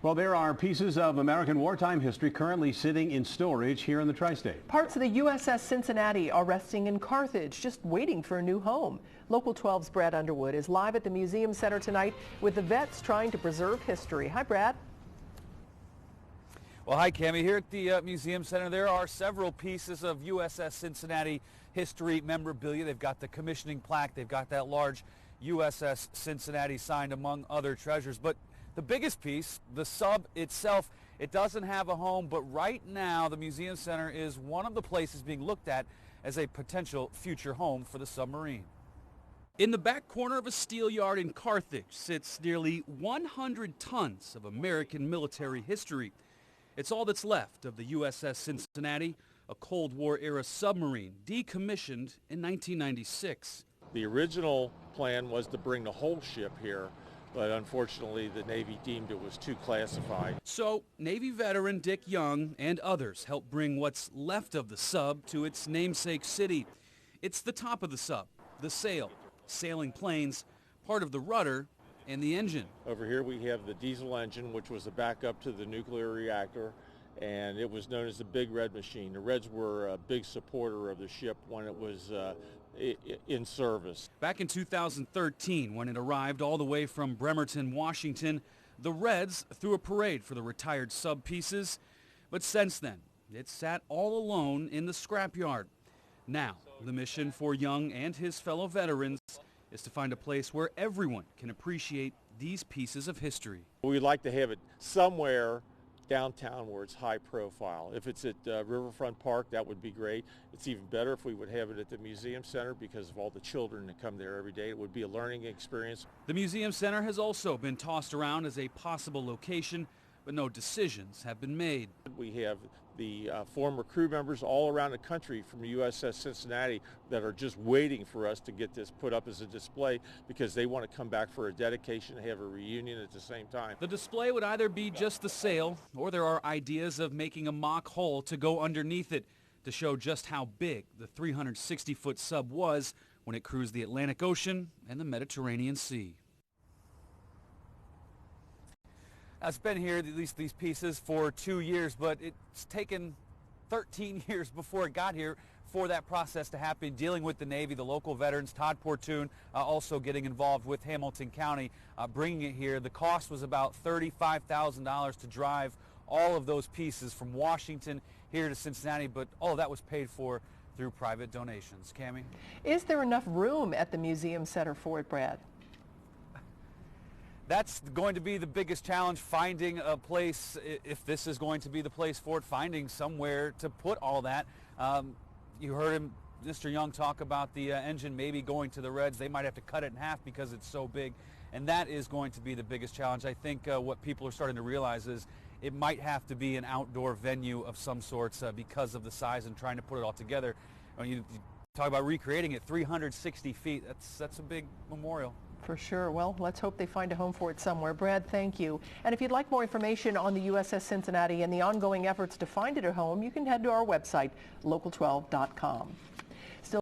Well, there are pieces of American wartime history currently sitting in storage here in the tri-state. Parts of the USS Cincinnati are resting in Carthage, just waiting for a new home. Local 12's Brad Underwood is live at the Museum Center tonight with the vets trying to preserve history. Hi, Brad. Well, hi, Cammie. Here at the Museum Center, there are several pieces of USS Cincinnati history memorabilia. They've got the commissioning plaque. They've got that large USS Cincinnati sign, among other treasures. But the biggest piece, the sub itself, it doesn't have a home, but right now the Museum Center is one of the places being looked at as a potential future home for the submarine. In the back corner of a steel yard in Carthage sits nearly 100 tons of American military history. It's all that's left of the USS Cincinnati, a Cold War-era submarine decommissioned in 1996. The original plan was to bring the whole ship here, but unfortunately the Navy deemed it was too classified. So Navy veteran Dick Young and others helped bring what's left of the sub to its namesake city. It's the top of the sub, the sail, sailing planes, part of the rudder, and the engine. Over here we have the diesel engine, which was a backup to the nuclear reactor, and it was known as the Big Red Machine. The Reds were a big supporter of the ship when it was in service. Back in 2013, when it arrived all the way from Bremerton, Washington, the Reds threw a parade for the retired sub pieces. But since then, it sat all alone in the scrapyard. Now, the mission for Young and his fellow veterans is to find a place where everyone can appreciate these pieces of history. We'd like to have it somewhere downtown where it's high profile. If it's at Riverfront Park, that would be great. It's even better if we would have it at the Museum Center because of all the children that come there every day. It would be a learning experience. The Museum Center has also been tossed around as a possible location, but no decisions have been made. We have the former crew members all around the country from USS Cincinnati that are just waiting for us to get this put up as a display because they want to come back for a dedication and have a reunion at the same time. The display would either be just the sail, or there are ideas of making a mock hull to go underneath it to show just how big the 360-foot sub was when it cruised the Atlantic Ocean and the Mediterranean Sea. It's been here, at least these pieces, for 2 years, but it's taken 13 years before it got here for that process to happen, dealing with the Navy, the local veterans, Todd Portune also getting involved with Hamilton County, bringing it here. The cost was about $35,000 to drive all of those pieces from Washington here to Cincinnati, but all of that was paid for through private donations. Cammie? Is there enough room at the Museum Center for it, Brad? That's going to be the biggest challenge, finding a place, if this is going to be the place for it, finding somewhere to put all that. You heard him, Mr. Young, talk about the engine maybe going to the Reds. They might have to cut it in half because it's so big, and that is going to be the biggest challenge. I think what people are starting to realize is it might have to be an outdoor venue of some sorts because of the size and trying to put it all together. When you talk about recreating it, 360 feet, that's a big memorial. For sure. Well, let's hope they find a home for it somewhere. Brad, thank you. And if you'd like more information on the USS Cincinnati and the ongoing efforts to find it a home, you can head to our website, local12.com.